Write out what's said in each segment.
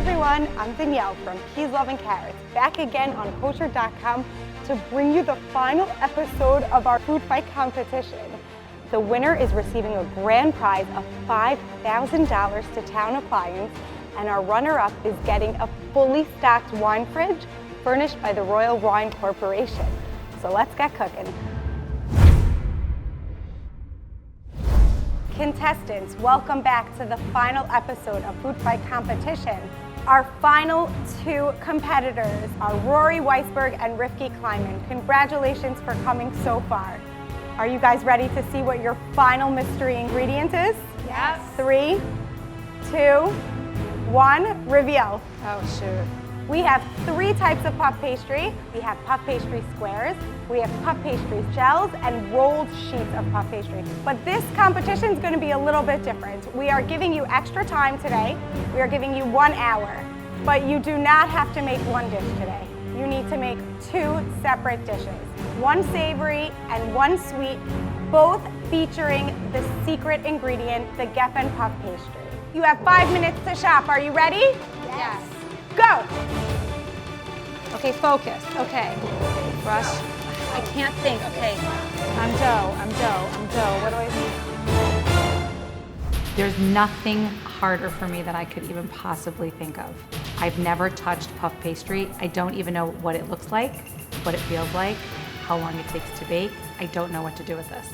everyone, I'm Danielle from Peas, Love and Carrots, back again on Kosherdotcom to bring you the final episode of our food fight competition. The winner is receiving a grand prize of $5,000 to Town Appliance, and our runner-up is getting a fully stocked wine fridge furnished by the Royal Wine Corporation. So let's get cooking. Contestants, welcome back to the final episode of Food Fight Competition. Our final two competitors are Rory Weisberg and Rifki Kleinman. Congratulations for coming so far. Are you guys ready to see what your final mystery ingredient is? Yes. 3, 2, 1, reveal. Oh, shoot. We have 3 types of puff pastry. We have puff pastry squares, we have puff pastry gels, and rolled sheets of puff pastry. But this competition is going to be a little bit different. We are giving you extra time today. We are giving you 1 hour, but you do not have to make one dish today. You need to make 2 separate dishes, 1 savory and 1 sweet, both featuring the secret ingredient, the Geffen puff pastry. You have 5 minutes to shop. Are you ready? Yes. Go! Okay, focus. Okay. Brush. I can't think. Okay. I'm dough. What do I do? There's nothing harder for me that I could even possibly think of. I've never touched puff pastry. I don't even know what it looks like, what it feels like, how long it takes to bake. I don't know what to do with this.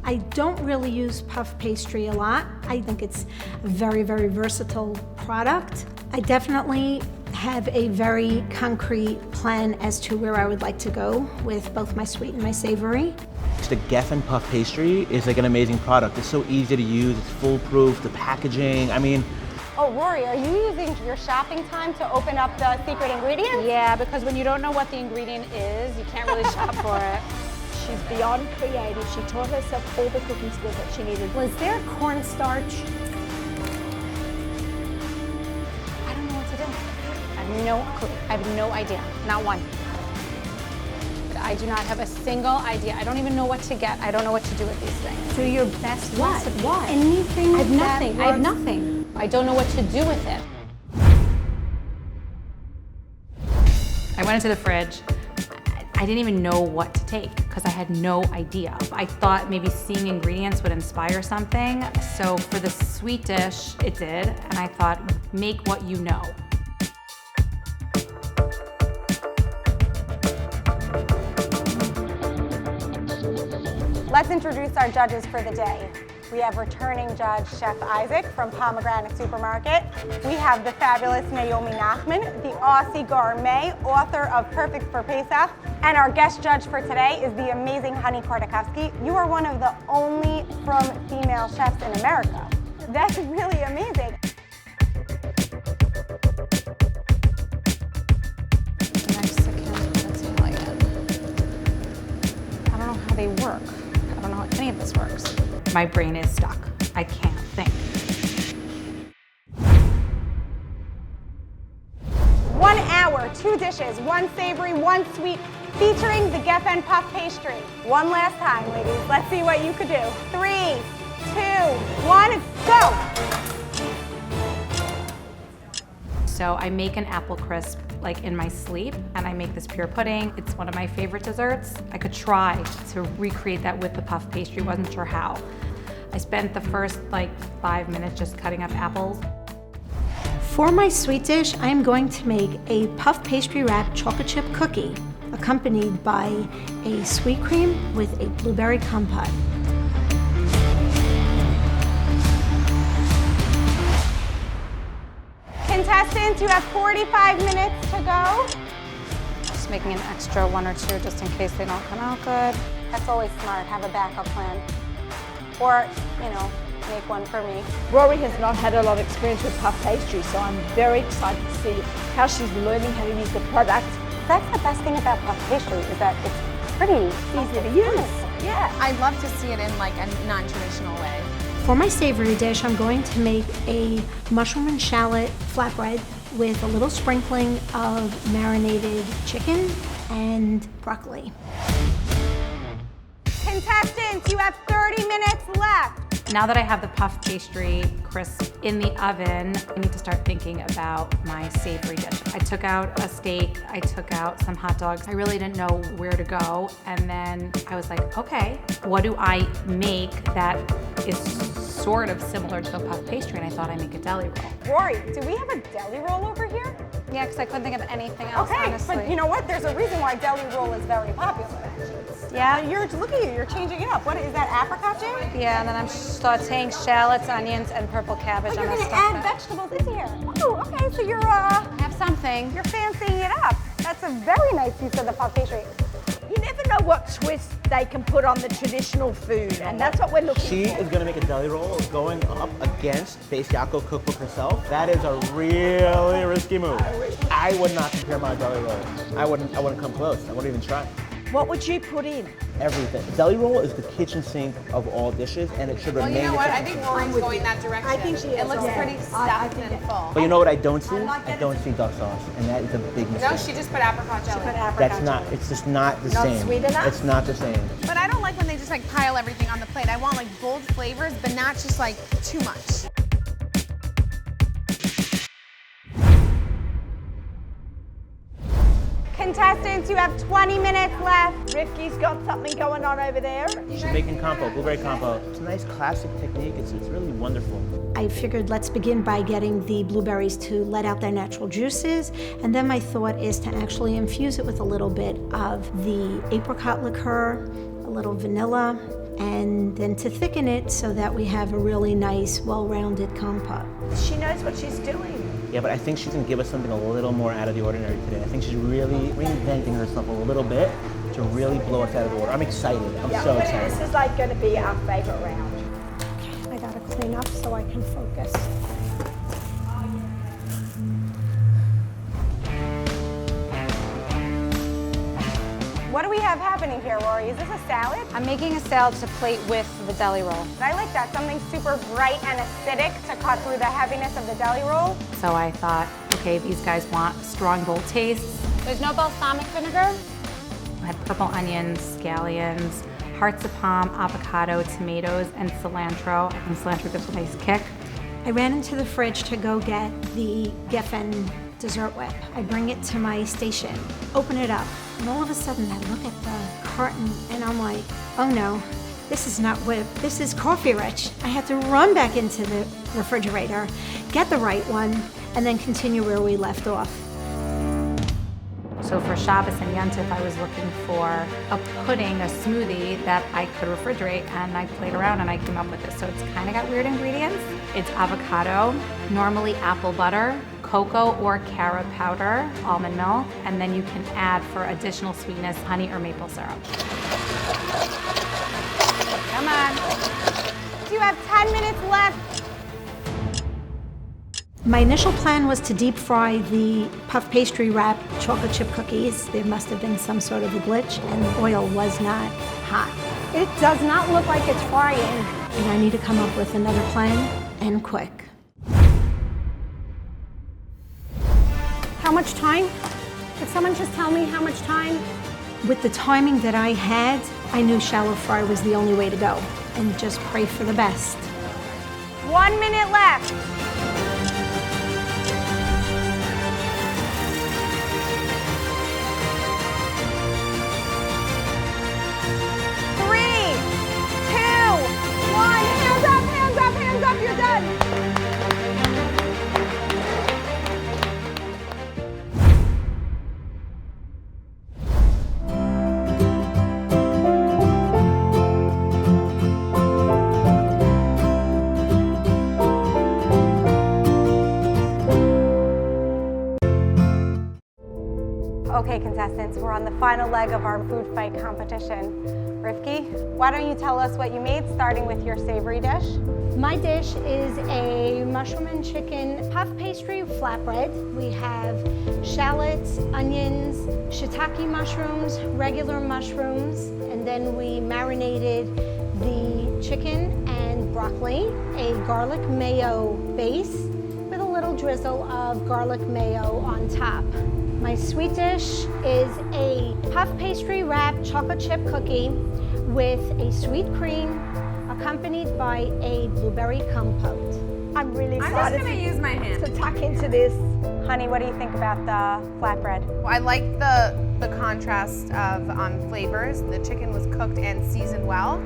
I don't really use puff pastry a lot. I think it's a very, very versatile product. I definitely have a very concrete plan as to where I would like to go with both my sweet and my savory. The Geffen puff pastry is like an amazing product. It's so easy to use, it's foolproof, the packaging, I mean. Oh, Rory, are you using your shopping time to open up the secret ingredient? Yeah, because when you don't know what the ingredient is, you can't really shop for it. She's beyond creative. She taught herself all the cooking skills that she needed. Was there cornstarch? I don't know what to do. I have no clue. I have no idea. Not one. I do not have a single idea. I don't even know what to get. I don't know what to do with these things. Do your best recipe. What? Anything. I have nothing. I have nothing. I don't know what to do with it. I went into the fridge. I didn't even know what to take because I had no idea. I thought maybe seeing ingredients would inspire something. So for the sweet dish, it did. And I thought, make what you know. Let's introduce our judges for the day. We have returning judge Chef Isaac from Pomegranate Supermarket. We have the fabulous Naomi Nachman, the Aussie gourmet, author of Perfect for Pesach. And our guest judge for today is the amazing Honey Kordakowski. You are one of the only from female chefs in America. That's really amazing. Mexican, Italian. I don't know how they work. I don't know how any of this works. My brain is stuck. I can't think. 1 hour, 2 dishes, 1 savory, 1 sweet, featuring the Geffen puff pastry. One last time, ladies. Let's see what you could do. 3, 2, 1, go! So I make an apple crisp like in my sleep, and I make this pure pudding. It's one of my favorite desserts. I could try to recreate that with the puff pastry, wasn't sure how. I spent the first 5 minutes just cutting up apples. For my sweet dish, I am going to make a puff pastry wrapped chocolate chip cookie, accompanied by a sweet cream with a blueberry compote. Contestants, you have 45 minutes to go. Just making an extra 1 or 2 just in case they don't come out good. That's always smart, have a backup plan. Or, make one for me. Rory has not had a lot of experience with puff pastry, so I'm very excited to see how she's learning how to use the product. That's the best thing about puff pastry, is that it's pretty Easy to use. Yeah. I'd love to see it in a non-traditional way. For my savory dish, I'm going to make a mushroom and shallot flatbread with a little sprinkling of marinated chicken and broccoli. Contestants, you have 30 minutes left. Now that I have the puff pastry crisp in the oven, I need to start thinking about my savory dish. I took out a steak, I took out some hot dogs. I really didn't know where to go. And then I was like, okay, what do I make that is sort of similar to a puff pastry? And I thought I'd make a deli roll. Rory, do we have a deli roll over here? Yeah, because I couldn't think of anything else, Okay, honestly. but you know what? There's a reason why deli roll is very popular. Yeah? Look at you, you're changing it up. What is that, apricot jam? Yeah, and then I'm sauteing shallots, onions, and purple cabbage. Oh, you're I'm gonna stuff add that. vegetables into here. Oh, okay, so you're Have something. fancying it up. That's a very nice piece of the puff pastry. You never know what twist they can put on the traditional food, and that's what we're looking She for. is gonna make a deli roll going up against Base Yako cookbook herself. That is a really risky move. I would not compare my deli roll. I wouldn't come close. I wouldn't even try. What would you put in? Everything. Deli roll is the kitchen sink of all dishes, and it should Well, remain you know the what? I kitchen think sink. Rory's going that direction. I think she is. It looks Yeah. pretty stuffed and full. But you know what I don't see? I don't see duck sauce, and that is a big mistake. No, she just put apricot jelly. That's not, it's just not the Not same. sweet enough? It's not the same. But I don't like when they just like pile everything on the plate. I want like bold flavors, but not just like too much. Contestants, you have 20 minutes left. Rifki's got something going on over there. She's making compo, blueberry compo. It's a nice classic technique. It's really wonderful. I figured let's begin by getting the blueberries to let out their natural juices, and then my thought is to actually infuse it with a little bit of the apricot liqueur, a little vanilla, and then to thicken it so that we have a really nice, well-rounded compote. She knows what she's doing. Yeah, but I think she's gonna give us something a little more out of the ordinary today. I think she's really reinventing herself a little bit to really blow us out of the order. I'm excited. I'm so excited. This is like going to be our favorite round. I gotta clean up so I can focus. What do we have happening here, Rory? Is this a salad? I'm making a salad to plate with the deli roll. I like that, something super bright and acidic to cut through the heaviness of the deli roll. So I thought, okay, these guys want strong, bold tastes. There's no balsamic vinegar? I had purple onions, scallions, hearts of palm, avocado, tomatoes, and cilantro. I think cilantro gives a nice kick. I ran into the fridge to go get the Geffen dessert whip. I bring it to my station, open it up, and all of a sudden I look at the carton and I'm like, oh no, this is not whip, this is coffee rich. I had to run back into the refrigerator, get the right one, and then continue where we left off. So for Shabbos and Yontif, I was looking for a pudding, a smoothie that I could refrigerate, and I played around and I came up with this. So it's kind of got weird ingredients. It's avocado, normally apple butter, cocoa or carob powder, almond milk, and then you can add, for additional sweetness, honey or maple syrup. Come on. You have 10 minutes left. My initial plan was to deep fry the puff pastry wrapped chocolate chip cookies. There must have been some sort of a glitch, and the oil was not hot. It does not look like it's frying. And I need to come up with another plan, and quick. How much time? Could someone just tell me how much time? With the timing that I had, I knew shallow fry was the only way to go, and just pray for the best. 1 minute left. You're done. Okay, contestants, we're on the final leg of our food fight competition. Rifki, why don't you tell us what you made, starting with your savory dish? My dish is a mushroom and chicken puff pastry flatbread. We have shallots, onions, shiitake mushrooms, regular mushrooms, and then we marinated the chicken and broccoli, a garlic mayo base with a little drizzle of garlic mayo on top. My sweet dish is a puff pastry wrapped chocolate chip cookie with a sweet cream, a accompanied by a blueberry compote. I'm really I'm just excited gonna use my hand. to tuck into this. Honey, what do you think about the flatbread? Well, I like the contrast of flavors. The chicken was cooked and seasoned well,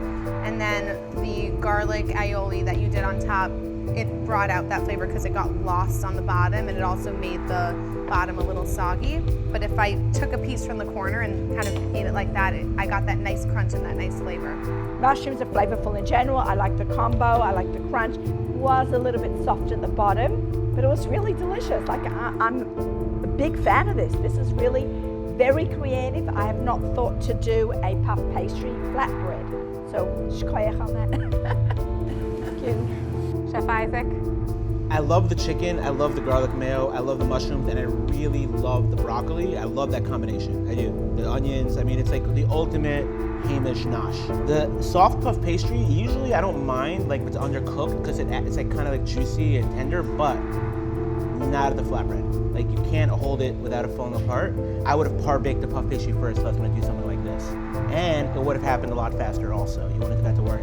and then the garlic aioli that you did on top, it brought out that flavor because it got lost on the bottom, and it also made the bottom a little soggy. But if I took a piece from the corner and kind of ate it like that, I got that nice crunch and that nice flavor. Mushrooms are flavorful in general. I like the combo, I like the crunch. It was a little bit soft at the bottom, but it was really delicious. Like I'm a big fan of this. This is really very creative. I have not thought to do a puff pastry flatbread. So, shkoyach on that. Thank you. Chef Isaac? I love the chicken, I love the garlic mayo, I love the mushrooms, and I really love the broccoli. I love that combination. I do. The onions, I mean, it's like the ultimate Hamish nosh. The soft puff pastry, usually I don't mind, like if it's undercooked, because it's like kind of like juicy and tender, but not at the flatbread. Like you can't hold it without it falling apart. I would have par-baked the puff pastry first if I was gonna do something like this. And it would have happened a lot faster also. You wouldn't have had to worry.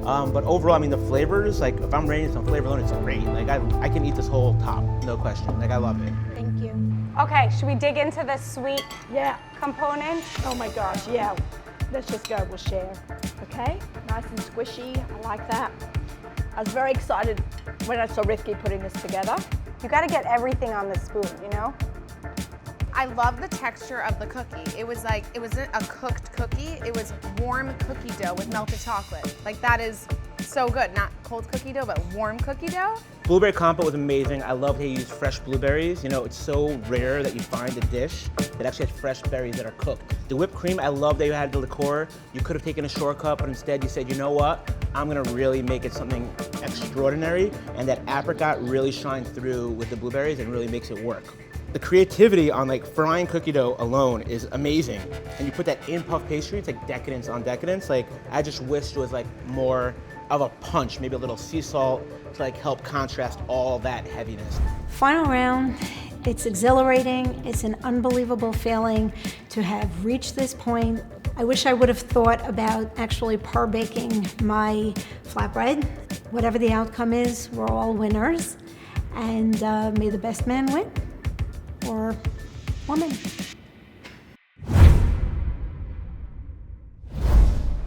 But overall, I mean, the flavors, like if I'm rating some flavor alone, it's great. Like I can eat this whole top, no question. Like I love it. Thank you. Okay, should we dig into the sweet Yeah. component? Oh my gosh, yeah. Let's just go, we'll share. Okay, nice and squishy, I like that. I was very excited when I saw Rifki putting this together. You gotta get everything on the spoon, you know? I love the texture of the cookie. It was like, it wasn't a cooked cookie, it was warm cookie dough with melted chocolate. Like that is so good. Not cold cookie dough, but warm cookie dough. Blueberry compote was amazing. I love how you use fresh blueberries. You know, it's so rare that you find a dish that actually has fresh berries that are cooked. The whipped cream, I love that you had the liqueur. You could have taken a shortcut, but instead you said, you know what? I'm gonna really make it something extraordinary, and that apricot really shines through with the blueberries and really makes it work. The creativity on like frying cookie dough alone is amazing. And you put that in puff pastry, it's like decadence on decadence. Like, I just wished it was like more of a punch, maybe a little sea salt to like help contrast all that heaviness. Final round, it's exhilarating. It's an unbelievable feeling to have reached this point. I wish I would have thought about actually par-baking my flatbread. Whatever the outcome is, we're all winners. And may the best man win, or woman.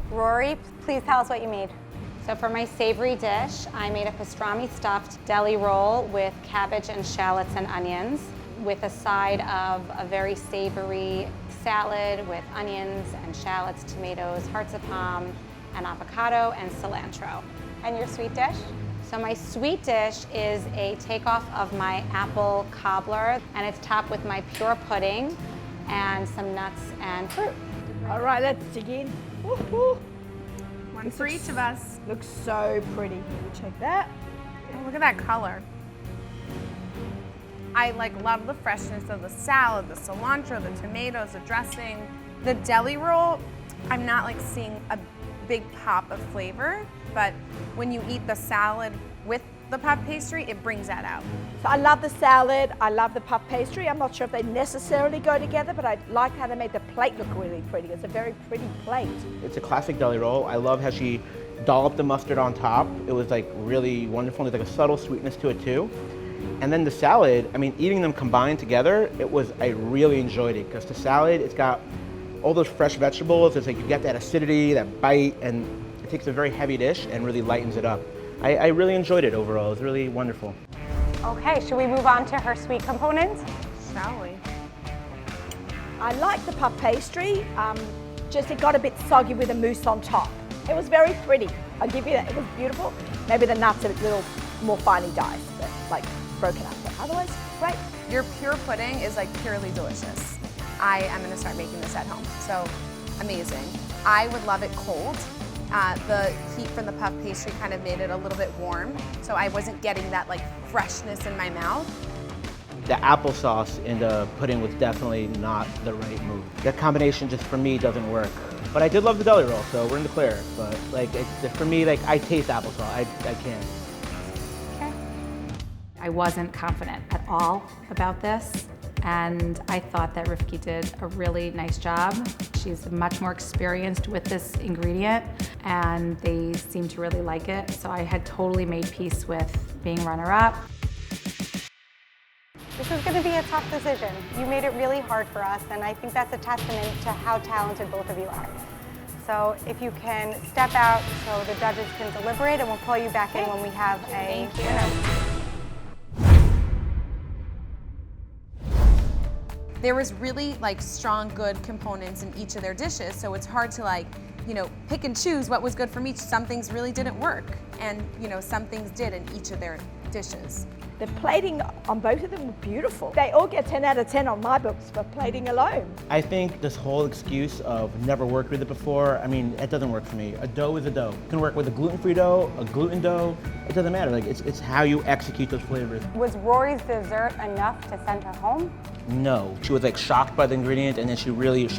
Rory, please tell us what you made. So for my savory dish, I made a pastrami stuffed deli roll with cabbage and shallots and onions, with a side of a very savory salad with onions and shallots, tomatoes, hearts of palm, and avocado and cilantro. And your sweet dish? So my sweet dish is a takeoff of my apple cobbler, and it's topped with my pure pudding and some nuts and fruit. All right, let's dig in. Woo-hoo. One for each of us. Looks so pretty. Check that. Oh, look at that color. I like love the freshness of the salad, the cilantro, the tomatoes, the dressing. The deli roll, I'm not like seeing a big pop of flavor, but when you eat the salad with the puff pastry, it brings that out. So I love the salad, I love the puff pastry. I'm not sure if they necessarily go together, but I like how they made the plate look really pretty. It's a very pretty plate. It's a classic deli roll. I love how she dolloped the mustard on top. It was like really wonderful. There's like a subtle sweetness to it too. And then the salad, I mean, eating them combined together, I really enjoyed it, because the salad, it's got all those fresh vegetables. It's like you get that acidity, that bite, and it takes a very heavy dish and really lightens it up. I really enjoyed it overall. It was really wonderful. Okay, should we move on to her sweet component? Shall we? I like the puff pastry, just it got a bit soggy with a mousse on top. It was very pretty. I'll give you that, it was beautiful. Maybe the nuts are a little more finely diced, but like broken up, but otherwise, great. Your pure pudding is like purely delicious. I am gonna start making this at home, so amazing. I would love it cold. The heat from the puff pastry kind of made it a little bit warm, so I wasn't getting that like freshness in my mouth. The applesauce in the pudding was definitely not the right move. That combination just for me doesn't work. But I did love the deli roll, so we're in the clear. But like for me, like I taste applesauce, I can't. I wasn't confident at all about this. and I thought that Rivki did a really nice job. She's much more experienced with this ingredient, and they seem to really like it. So I had totally made peace with being runner-up. This is going to be a tough decision. You made it really hard for us, and I think that's a testament to how talented both of you are. So if you can step out so the judges can deliberate, and we'll call you back in when we have a winner. There was really like strong, good components in each of their dishes, so it's hard to like, you know, pick and choose what was good from each. Some things really didn't work, and you know, some things did in each of their dishes. The plating on both of them were beautiful. They all get 10 out of 10 on my books for plating alone. I think this whole excuse of never worked with it before, I mean, it doesn't work for me. A dough is a dough. It can work with a gluten-free dough, a gluten dough. It doesn't matter. Like, it's how you execute those flavors. Was Rory's dessert enough to send her home? No. She was like shocked by the ingredient, and then she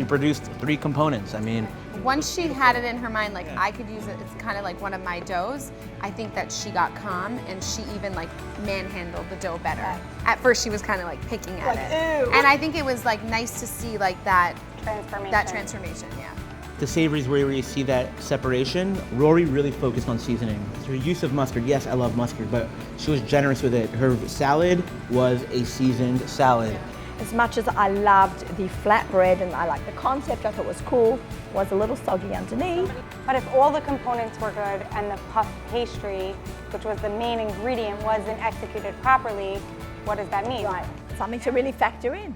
produced 3 components. I mean, Once she had it in her mind, like I could use it, it's kind of like one of my doughs, I think that she got calm and she even like manhandled the dough better. At first she was kind of like picking at it. Ew. And I think it was like nice to see like that Transformation. yeah. the savories where you see that separation, Rory really focused on seasoning. Her use of mustard, yes, I love mustard, but she was generous with it. Her salad was a seasoned salad. As much as I loved the flatbread and I liked the concept, I thought it was cool, was a little soggy underneath. But if all the components were good and the puff pastry, which was the main ingredient, wasn't executed properly, what does that mean? Right, something to really factor in.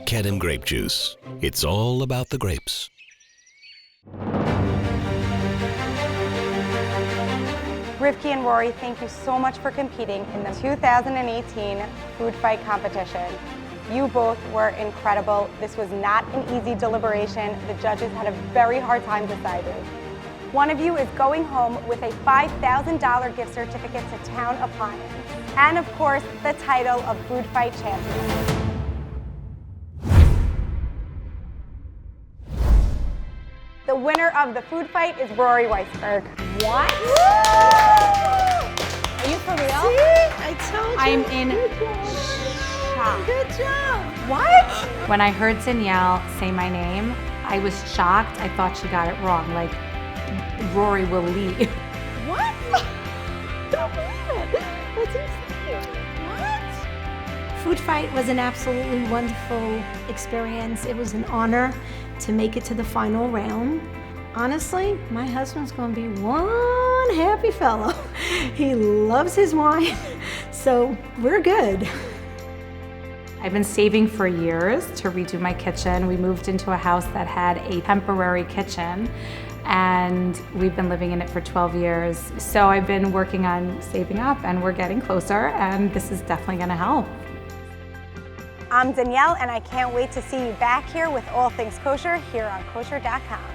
Kedem grape juice. It's all about the grapes. Rivki and Rory, thank you so much for competing in the 2018 Food Fight competition. You both were incredible. This was not an easy deliberation. The judges had a very hard time deciding. One of you is going home with a $5,000 gift certificate to Town Appliance. And of course, the title of Food Fight champion. The winner of the food fight is Rory Weisberg. What? Are you for real? See? I told you. I'm in shock. Good job. What? When I heard Danielle say my name, I was shocked. I thought she got it wrong, like Rory will leave. What? Don't believe it. That's insane. What? Food Fight was an absolutely wonderful experience. It was an honor to make it to the final round. Honestly, my husband's gonna be one happy fellow. He loves his wine, so we're good. I've been saving for years to redo my kitchen. We moved into a house that had a temporary kitchen, and we've been living in it for 12 years. So I've been working on saving up, and we're getting closer, and this is definitely gonna help. I'm Danielle, and I can't wait to see you back here with all things kosher here on Kosherdotcom.